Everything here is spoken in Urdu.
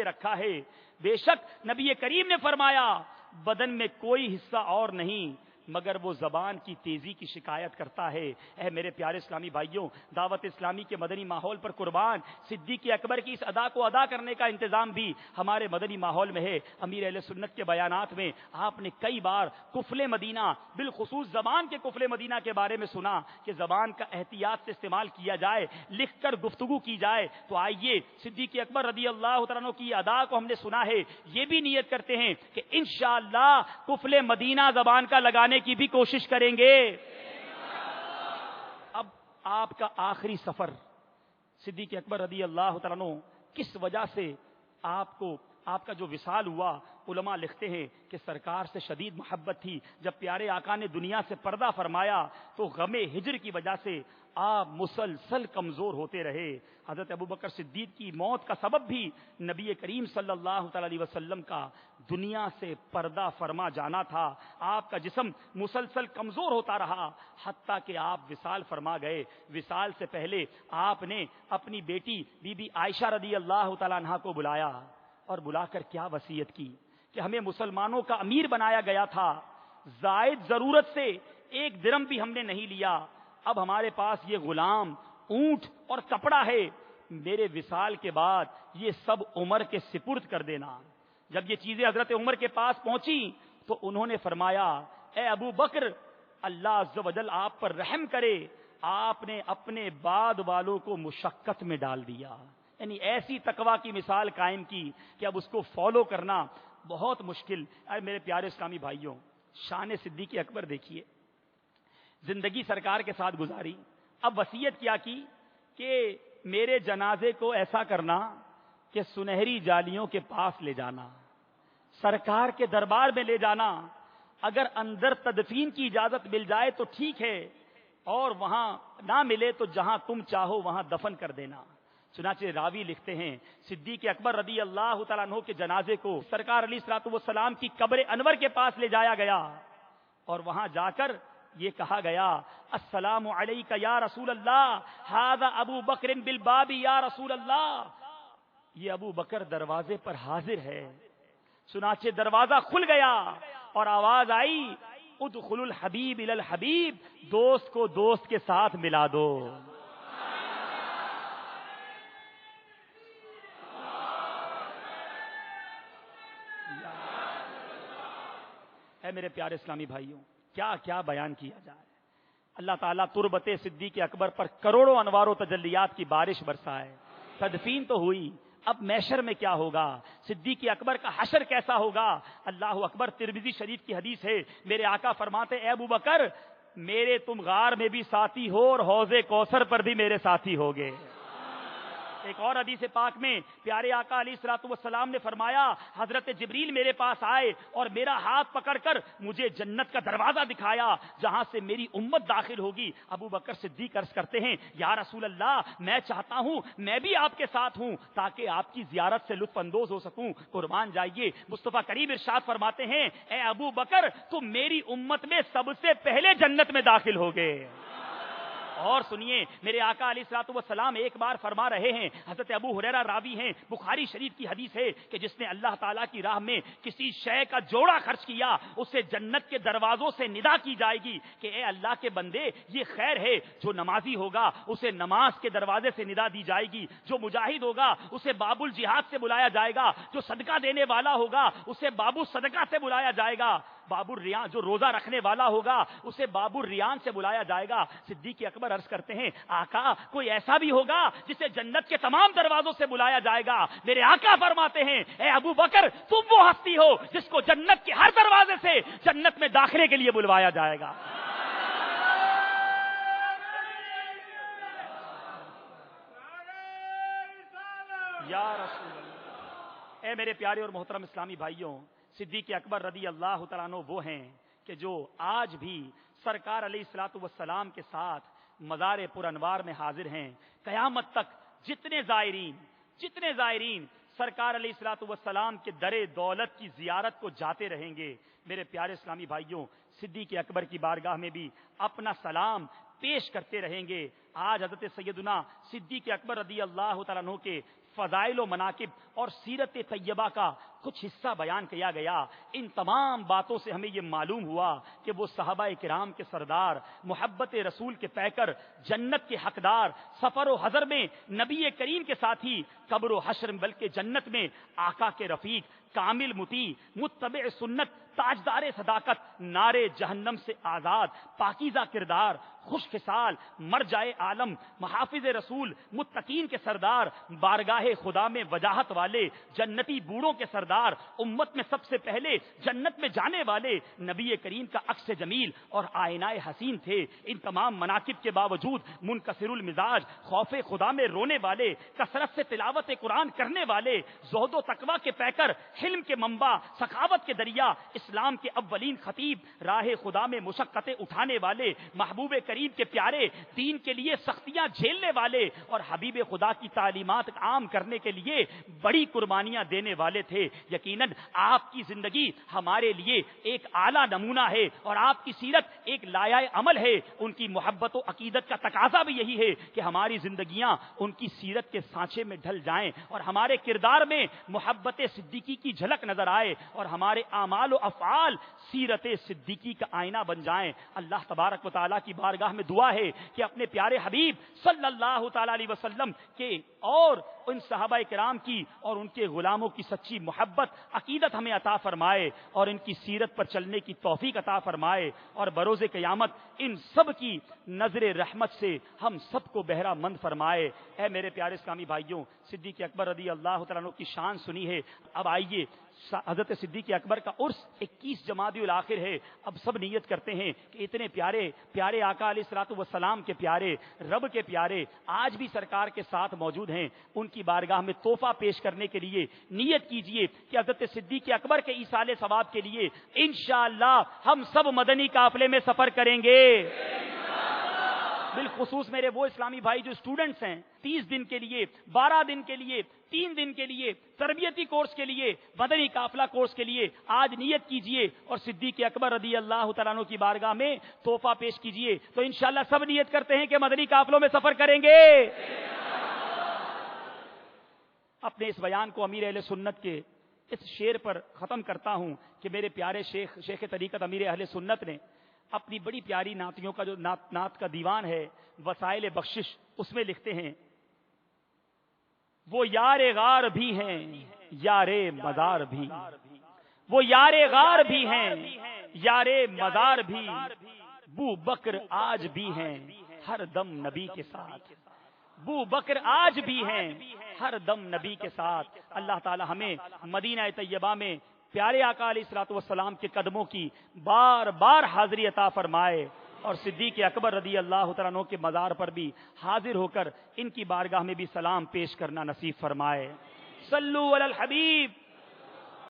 رکھا ہے. بے شک نبی کریم نے فرمایا بدن میں کوئی حصہ اور نہیں مگر وہ زبان کی تیزی کی شکایت کرتا ہے. اے میرے پیارے اسلامی بھائیوں، دعوت اسلامی کے مدنی ماحول پر قربان صدیق اکبر کی اس ادا کو ادا کرنے کا انتظام بھی ہمارے مدنی ماحول میں ہے. امیر اہل سنت کے بیانات میں آپ نے کئی بار کفل مدینہ، بالخصوص زبان کے کفل مدینہ کے بارے میں سنا کہ زبان کا احتیاط سے استعمال کیا جائے، لکھ کر گفتگو کی جائے. تو آئیے صدیق اکبر رضی اللہ تعالیٰ عنہ کی ادا کو ہم نے سنا ہے، یہ بھی نیت کرتے ہیں کہ انشاءاللہ کفل مدینہ زبان کا لگانے کی بھی کوشش کریں گے. اب آپ کا آخری سفر صدیق اکبر رضی اللہ تعالیٰ عنہ کس وجہ سے آپ کا جو وصال ہوا، علماء لکھتے ہیں کہ سرکار سے شدید محبت تھی. جب پیارے آقا نے دنیا سے پردہ فرمایا تو غم ہجر کی وجہ سے آپ مسلسل کمزور ہوتے رہے. حضرت ابوبکر صدیق کی موت کا سبب بھی نبی کریم صلی اللہ تعالی علیہ وسلم کا دنیا سے پردہ فرما جانا تھا. آپ کا جسم مسلسل کمزور ہوتا رہا حتیٰ کہ آپ وصال فرما گئے. وصال سے پہلے آپ نے اپنی بیٹی بی بی عائشہ رضی اللہ تعالی عنہا کو بلایا اور بلا کر کیا وصیت کی کہ ہمیں مسلمانوں کا امیر بنایا گیا تھا، زائد ضرورت سے ایک درم بھی ہم نے نہیں لیا. اب ہمارے پاس یہ غلام، اونٹ اور کپڑا ہے. میرے وصال کے بعد یہ سب عمر کے سپرد کر دینا. جب یہ چیزیں حضرت عمر کے پاس پہنچی تو انہوں نے فرمایا اے ابو بکر، اللہ عز و جل آپ پر رحم کرے. آپ نے اپنے بعد والوں کو مشقت میں ڈال دیا، یعنی ایسی تقوی کی مثال قائم کی کہ اب اس کو فالو کرنا بہت مشکل. اے میرے پیارے اسلامی بھائیوں، شان صدیق اکبر دیکھیے. زندگی سرکار کے ساتھ گزاری، اب وصیت کیا کی کہ میرے جنازے کو ایسا کرنا کہ سنہری جالیوں کے پاس لے جانا، سرکار کے دربار میں لے جانا. اگر اندر تدفین کی اجازت مل جائے تو ٹھیک ہے، اور وہاں نہ ملے تو جہاں تم چاہو وہاں دفن کر دینا. چنانچہ راوی لکھتے ہیں صدیق اکبر رضی اللہ تعالیٰ عنہ کے جنازے کو سرکار علیہ الصلوۃ والسلام کی قبر انور کے پاس لے جایا گیا اور وہاں جا کر یہ کہا گیا السلام علیک یا رسول اللہ، ھذا ابو بکر بالباب یا رسول اللہ. یہ ابو بکر دروازے پر حاضر ہے. چنانچہ دروازہ کھل گیا اور آواز آئی ادخلوا الحبیب الی الحبیب، دوست کو دوست کے ساتھ ملا دو. اے میرے پیارے اسلامی بھائیوں، کیا کیا بیان کیا جائے. اللہ تعالیٰ تربت صدیق اکبر پر کروڑوں انوار و تجلیات کی بارش برسائے. تدفین تو ہوئی، اب محشر میں کیا ہوگا، صدیق اکبر کا حشر کیسا ہوگا. اللہ اکبر. ترمذی شریف کی حدیث ہے، میرے آقا فرماتے اے ابو بکر، میرے تم غار میں بھی ساتھی ہو اور حوض کوثر پر بھی میرے ساتھی ہوگے. ایک اور حدیث پاک میں پیارے آقا علیہ الصلوۃ والسلام نے فرمایا حضرت جبریل میرے پاس آئے اور میرا ہاتھ پکڑ کر مجھے جنت کا دروازہ دکھایا جہاں سے میری امت داخل ہوگی. ابو بکر صدیق عرض کرتے ہیں یا رسول اللہ، میں چاہتا ہوں میں بھی آپ کے ساتھ ہوں تاکہ آپ کی زیارت سے لطف اندوز ہو سکوں. قربان جائیے. مصطفیٰ کریم ارشاد فرماتے ہیں اے ابو بکر، تم میری امت میں سب سے پہلے جنت میں داخل ہوگے. اور سنیے، میرے آقا علیہ الصلوۃ والسلام ایک بار فرما رہے ہیں، حضرت ابو ہریرہ راوی ہیں، بخاری شریف کی حدیث ہے کہ جس نے اللہ تعالیٰ کی راہ میں کسی شے کا جوڑا خرچ کیا اسے جنت کے دروازوں سے ندا کی جائے گی کہ اے اللہ کے بندے یہ خیر ہے. جو نمازی ہوگا اسے نماز کے دروازے سے ندا دی جائے گی، جو مجاہد ہوگا اسے باب الجہاد سے بلایا جائے گا، جو صدقہ دینے والا ہوگا اسے باب الصدقہ سے بلایا جائے گا، باب الریان جو روزہ رکھنے والا ہوگا اسے باب الریان سے بلایا جائے گا. صدیق اکبر عرض کرتے ہیں آقا، کوئی ایسا بھی ہوگا جسے جنت کے تمام دروازوں سے بلایا جائے گا. میرے آقا فرماتے ہیں اے ابو بکر، تم وہ ہستی ہو جس کو جنت کے ہر دروازے سے جنت میں داخلے کے لیے بلوایا جائے گا. یا رسول اللہ. اے میرے پیارے اور محترم اسلامی بھائیوں، صدیق اکبر رضی اللہ تعالیٰ عنہ وہ ہیں کہ جو آج بھی سرکار علیہ الصلوۃ والسلام کے ساتھ مزار پر انوار میں حاضر ہیں. قیامت تک جتنے زائرین سرکار علیہ الصلوۃ والسلام کے در دولت کی زیارت کو جاتے رہیں گے. میرے پیارے اسلامی بھائیوں، صدیق اکبر کی بارگاہ میں بھی اپنا سلام پیش کرتے رہیں گے. آج حضرت سیدنا صدیق اکبر رضی اللہ تعالیٰ عنہ کے فضائل و مناقب اور سیرت طیبہ کا کچھ حصہ بیان کیا گیا، ان تمام باتوں سے ہمیں یہ معلوم ہوا کہ وہ صحابہ کرام کے سردار، محبت رسول کے پیکر، جنت کے حقدار، سفر و حضر میں نبی کریم کے ساتھی، قبر و حشر میں بلکہ جنت میں آقا کے رفیق، کامل مطیع، متبع سنت، تاجدار صداقت، نارے جہنم سے آزاد، پاکیزہ کردار، خوش خصال، مرجائے عالم، محافظ رسول، متقین کے سردار، بارگاہ خدا میں وجاہت والے، جنتی بوڑھوں کے سردار، امت میں سب سے پہلے جنت میں جانے والے نبی کریم کا عکس جمیل اور آئینہ حسین تھے۔ ان تمام مناقب کے باوجود منکسر المزاج، خوف خدا میں رونے والے، کثرت سے تلاوت قرآن کرنے والے، زہد و تقوی کے پیکر، حلم کے منبع، سخاوت کے دریا، اسلام کے اولین خطیب، راہ خدا میں مشقتیں اٹھانے والے، محبوب کریم کے پیارے، دین کے لیے سختیاں جھیلنے والے اور حبیب خدا کی تعلیمات عام کرنے کے لیے بڑی قربانیاں دینے والے تھے۔ یقیناً آپ کی زندگی ہمارے لیے ایک اعلیٰ نمونہ ہے اور آپ کی سیرت ایک لایہ عمل ہے۔ ان کی محبت و عقیدت کا تقاضا بھی یہی ہے کہ ہماری زندگیاں ان کی سیرت کے سانچے میں ڈھل جائیں اور ہمارے کردار میں محبت صدیقی کی جھلک نظر آئے اور ہمارے اعمال و افعال سیرت صدیقی کا آئینہ بن جائیں۔ اللہ تبارک و تعالیٰ کی بارگاہ میں دعا ہے کہ اپنے پیارے حبیب صلی اللہ تعالی علیہ وسلم کے اور ان صحابہ کرام کی اور ان کے غلاموں کی سچی محبت عقیدت ہمیں عطا فرمائے اور ان کی سیرت پر چلنے کی توفیق عطا فرمائے اور بروز قیامت ان سب کی نظر رحمت سے ہم سب کو بہرہ مند فرمائے۔ اے میرے پیارے اسلامی بھائیوں، صدیق اکبر رضی اللہ تعالیٰ عنہ کی شان سنی ہے، اب آئیے حضرت صدیق اکبر کا عرس 21 جمادی الاخر ہے۔ اب سب نیت کرتے ہیں کہ اتنے پیارے پیارے آقا علیہ الصلوۃ والسلام کے پیارے، رب کے پیارے آج بھی سرکار کے ساتھ موجود ہیں، ان کی بارگاہ میں تحفہ پیش کرنے کے لیے نیت کیجئے کہ حضرت صدیق اکبر کے ایصال ثواب کے لیے انشاءاللہ ہم سب مدنی قافلے میں سفر کریں گے۔ بالخصوص میرے وہ اسلامی بھائی جو اسٹوڈنٹس ہیں، 30 دن کے لیے، 12 دن کے لیے، 3 دن کے لیے، تربیتی کورس کے لیے، مدنی قافلہ کورس کے لیے آج نیت کیجئے اور صدیق اکبر رضی اللہ تعالیٰ عنہ کی بارگاہ میں تحفہ پیش کیجئے۔ تو انشاءاللہ سب نیت کرتے ہیں کہ مدنی قافلوں میں سفر کریں گے۔ اپنے اس بیان کو امیر اہل سنت کے اس شعر پر ختم کرتا ہوں کہ میرے پیارے شیخ طریقت امیر اہل سنت نے اپنی بڑی پیاری نعتیوں کا جو نعت کا دیوان ہے وسائل بخشش، اس میں لکھتے ہیں، وہ یار غار بھی ہیں یار مزار بھی، وہ یار غار بھی ہیں یار مزار بھی، بو بکر آج بھی ہیں ہر دم نبی کے ساتھ، بو بکر آج بھی ہیں ہر دم نبی کے ساتھ۔ اللہ تعالی ہمیں مدینہ طیبہ میں پیارے آقا علیہ الصلوۃ والسلام کے قدموں کی بار بار حاضری عطا فرمائے اور صدیق اکبر رضی اللہ تعالیٰ عنہ کے مزار پر بھی حاضر ہو کر ان کی بارگاہ میں بھی سلام پیش کرنا نصیب فرمائے۔ صلو علی الحبیب